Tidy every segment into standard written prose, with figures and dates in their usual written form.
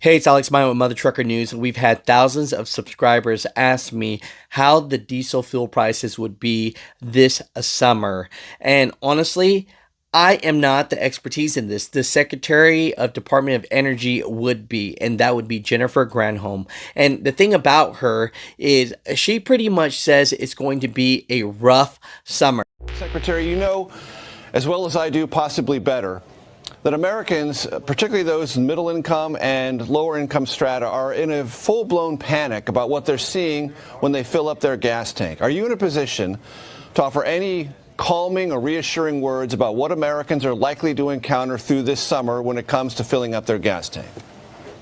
Hey, it's Alex Meyer with Mother Trucker News. We've had thousands of subscribers ask me how the diesel fuel prices would be this summer. And honestly, I am not the expertise in this. The Secretary of Department of Energy would be, and that would be Jennifer Granholm. And the thing about her is she pretty much says it's going to be a rough summer. Secretary, you know as well as I do, possibly better, that Americans, particularly those in middle income and lower income strata, are in a full-blown panic about what they're seeing when they fill up their gas tank. Are you in a position to offer any calming or reassuring words about what Americans are likely to encounter through this summer when it comes to filling up their gas tank?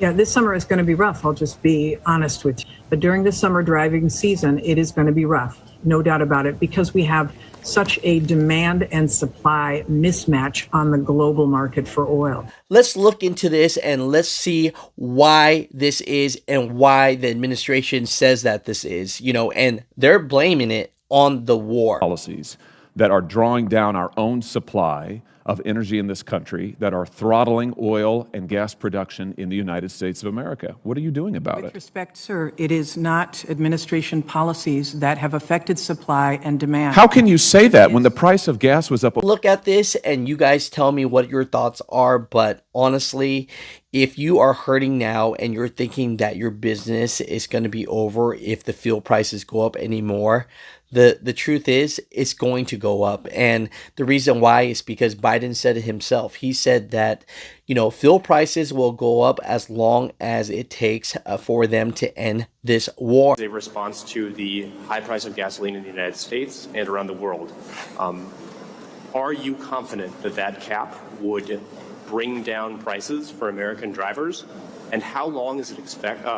Yeah, this summer is going to be rough. I'll just be honest with you. But during the summer driving season, it is going to be rough, no doubt about it, because we have such a demand and supply mismatch on the global market for oil. Let's look into this and let's see why this is and why the administration says that this is, and they're blaming it on the war. Policies that are drawing down our own supply of energy in this country, that are throttling oil and gas production in the United States of America. What are you doing about it? With respect, sir, it is not administration policies that have affected supply and demand. How can you say that when the price of gas was up? Look at this and you guys tell me what your thoughts are, but honestly, if you are hurting now and you're thinking that your business is going to be over if the fuel prices go up anymore, the truth is it's going to go up. And the reason why is because Biden said it himself. He said that, fuel prices will go up as long as it takes for them to end this war. A response to the high price of gasoline in the United States and around the world. Are you confident that that cap would bring down prices for American drivers? And how long is it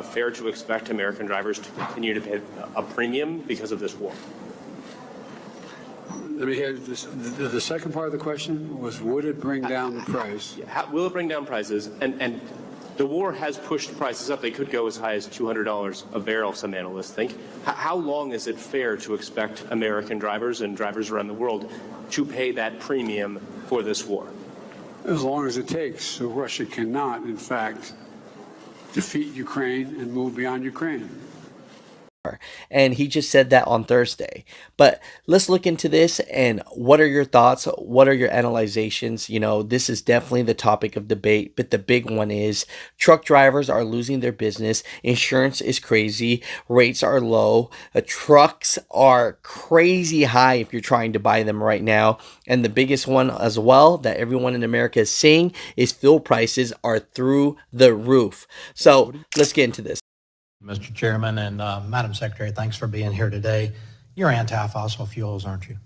fair to expect American drivers to continue to pay a premium because of this war? Let me hear this. The second part of the question was, would it bring down the price? Will it bring down prices? And the war has pushed prices up. They could go as high as $200 a barrel, some analysts think. How long is it fair to expect American drivers and drivers around the world to pay that premium for this war? As long as it takes. So Russia cannot, in fact, defeat Ukraine and move beyond Ukraine. And he just said that on Thursday. But let's look into this and what are your thoughts? What are your analyzations? This is definitely the topic of debate, but the big one is truck drivers are losing their business. Insurance is crazy. Rates are low. Trucks are crazy high if you're trying to buy them right now. And the biggest one as well that everyone in America is seeing is fuel prices are through the roof. So let's get into this. Mr. Chairman and Madam Secretary, thanks for being here today. You're anti-fossil fuels, aren't you?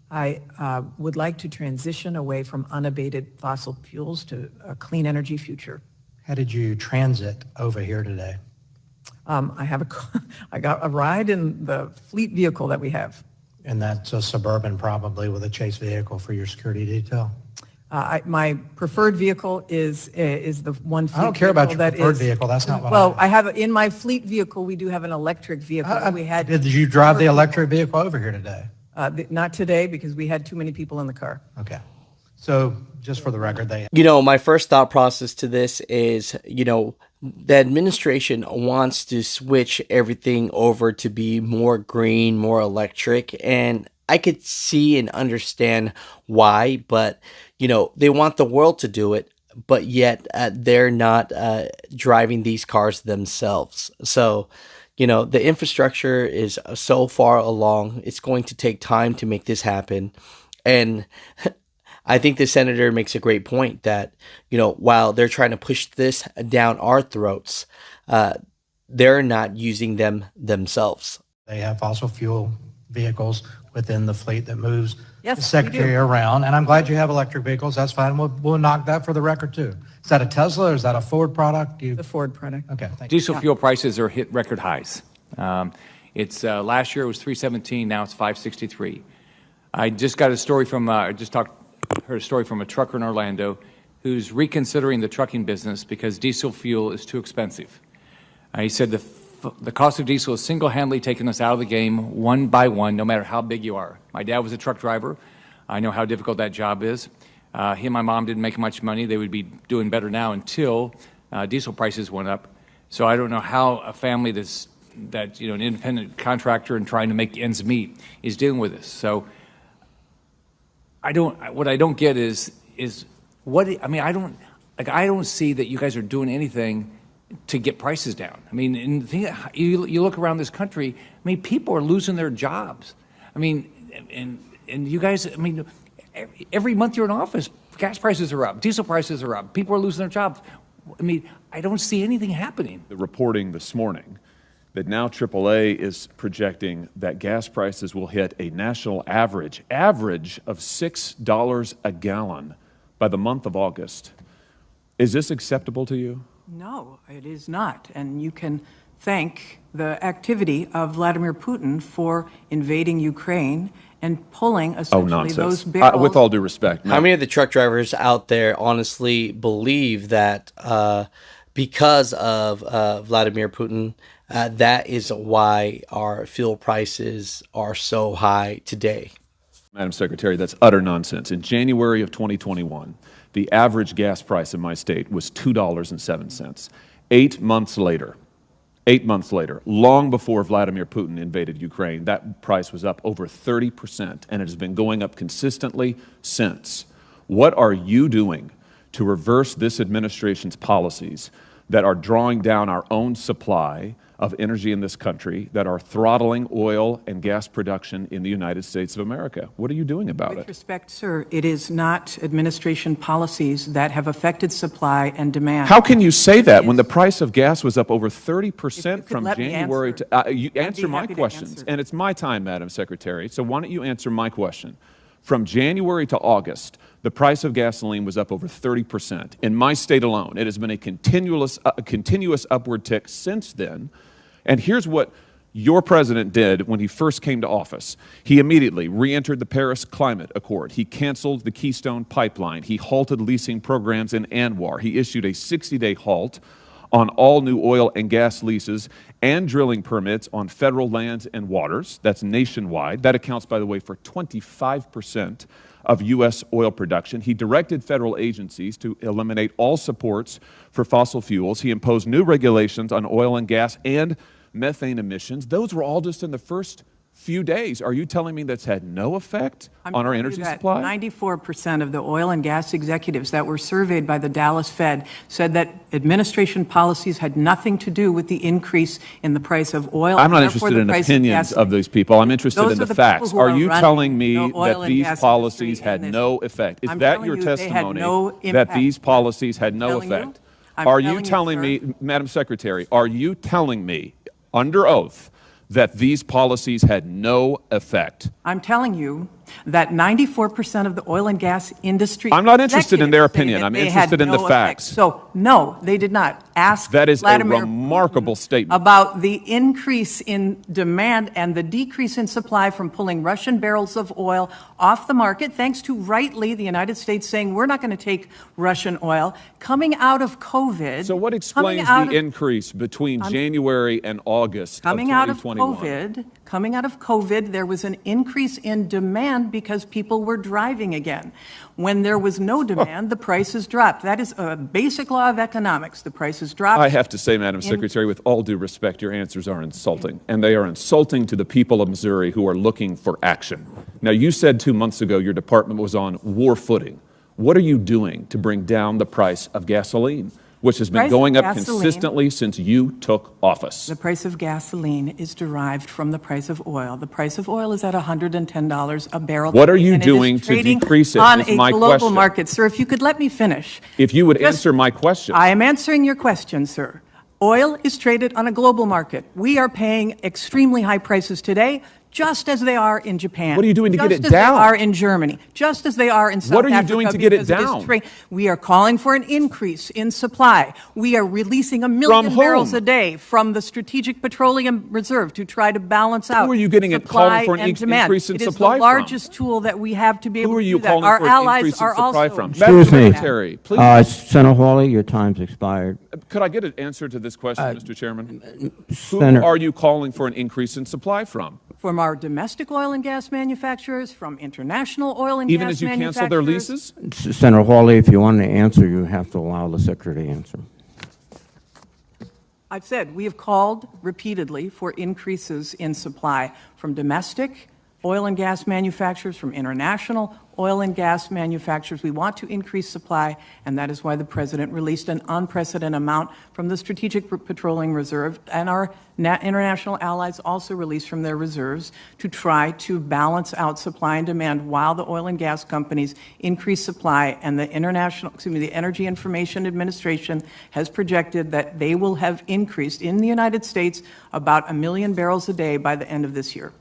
I would like to transition away from unabated fossil fuels to a clean energy future. How did you transit over here today? I got a ride in the fleet vehicle that we have. And that's a Suburban, probably, with a chase vehicle for your security detail. My preferred vehivel is the one. I don't care about your preferred vehicle. That's not what. Well, I have in my fleet vehicle. We do have an electric vehicle. Did you drive the electric vehicle over here today? Not today because we had too many people in the car. Okay. So just for the record, my first thought process to this is, the administration wants to switch everything over to be more green, more electric, and I could see and understand why, but, they want the world to do it, but yet they're not driving these cars themselves. So, the infrastructure is so far along. It's going to take time to make this happen. And I think the senator makes a great point that, while they're trying to push this down our throats, they're not using them themselves. They have fossil fuel vehicles within the fleet that moves the secretary around. And I'm glad you have electric vehicles. That's fine. We'll knock that for the record, too. Is that a Tesla or is that a Ford product? The Ford product. Okay, thank you. Diesel fuel prices are hit record highs. It's last year it was $3.17. Now it's $5.63. I just got a story from heard a story from a trucker in Orlando who's reconsidering the trucking business because diesel fuel is too expensive. He said the cost of diesel has single-handedly taken us out of the game one by one, no matter how big you are. My dad was a truck driver. I know how difficult that job is. He and my mom didn't make much money. They would be doing better now until Diesel prices went up. So I don't know how a family that an independent contractor and trying to make ends meet is dealing with this. So what I don't get is what, I mean, I don't see that you guys are doing anything to get prices down. I mean, you look around this country, I mean, people are losing their jobs. I mean, and you guys, I mean, every month you're in office, gas prices are up, diesel prices are up, people are losing their jobs. I mean, I don't see anything happening. The reporting this morning that now AAA is projecting that gas prices will hit a national average of $6 a gallon by the month of August. Is this acceptable to you? No, it is not. And you can thank the activity of Vladimir Putin for invading Ukraine and pulling essentially those barrels. With all due respect. No. How many of the truck drivers out there honestly believe that because of Vladimir Putin, that is why our fuel prices are so high today? Madam Secretary, that's utter nonsense. In January of 2021, the average gas price in my state was $2.07. 8 months later, long before Vladimir Putin invaded Ukraine, that price was up over 30%, and it has been going up consistently since. What are you doing to reverse this administration's policies that are drawing down our own supply of energy in this country, that are throttling oil and gas production in the United States of America? What are you doing about it? With respect, sir, it is not administration policies that have affected supply and demand. How can you say that when the price of gas was up over 30% from January to... you answer my questions, and it's my time, Madam Secretary, so why don't you answer my question? From January to August, the price of gasoline was up over 30%. In my state alone, it has been a continuous upward tick since then. And here's what your president did when he first came to office. He immediately re-entered the Paris Climate Accord. He canceled the Keystone Pipeline. He halted leasing programs in ANWR. He issued a 60-day halt on all new oil and gas leases and drilling permits on federal lands and waters. That's nationwide. That accounts, by the way, for 25% of U.S. oil production. He directed federal agencies to eliminate all supports for fossil fuels. He imposed new regulations on oil and gas and methane emissions. Those were all just in the first few days. Are you telling me that's had no effect on our energy supply? 94% of the oil and gas executives that were surveyed by the Dallas Fed said that administration policies had nothing to do with the increase in the price of oil. I'm not interested in opinions of these people. I'm interested in the facts. Are you telling me that these policies had no effect? Is that your testimony that these policies had no effect? Are you telling me, Madam Secretary, are you telling me under oath that these policies had no effect? I'm telling you that 94% of the oil and gas industry... I'm not interested in their opinion. I'm interested in the facts. So, no, they did not. Ask That is Vladimir a remarkable statement. About the increase in demand and the decrease in supply from pulling Russian barrels of oil off the market, thanks to rightly the United States saying we're not going to take Russian oil. Coming out of COVID... So what explains the increase between January and August of 2021? Coming out of COVID, there was an increase in demand because people were driving again. When there was no demand, the prices dropped. That is a basic law of economics. The prices dropped. I have to say, Madam Secretary, with all due respect, your answers are insulting. And they are insulting to the people of Missouri who are looking for action. Now, you said 2 months ago your department was on war footing. What are you doing to bring down the price of gasoline, which has been going up consistently since you took office? The price of gasoline is derived from the price of oil. The price of oil is at $110 a barrel. What are you doing to decrease it? On is a my global question. market, sir. If you could let me finish. If you would answer my question. I am answering your question, sir. Oil is traded on a global market. We are paying extremely high prices today, just as they are in Japan. What are you doing to get it down? Just as they are in Germany. Just as they are in South Africa. What are you doing to get it down? We are calling for an increase in supply. We are releasing 1 million barrels a day from the Strategic Petroleum Reserve to try to balance out. Who are you getting it calling for an increase in supply from? It is the largest tool that we have to be able to do that. Who are you calling for an increase in supply from? Excuse me. Secretary, please. Senator Hawley, your time's expired. Could I get an answer to this question, Mr. Chairman? Who Senator, are you calling for an increase in supply from? From our domestic oil and gas manufacturers, from international oil and Even gas as you manufacturers. cancel their leases? Senator Hawley, if you want to answer, you have to allow the Secretary to answer. I've said we have called repeatedly for increases in supply from domestic oil and gas manufacturers, from international oil and gas manufacturers. We want to increase supply, and that is why the President released an unprecedented amount from the Strategic Petroleum Reserve, and our international allies also released from their reserves to try to balance out supply and demand while the oil and gas companies increase supply. And the the Energy Information Administration has projected that they will have increased in the United States about 1 million barrels a day by the end of this year.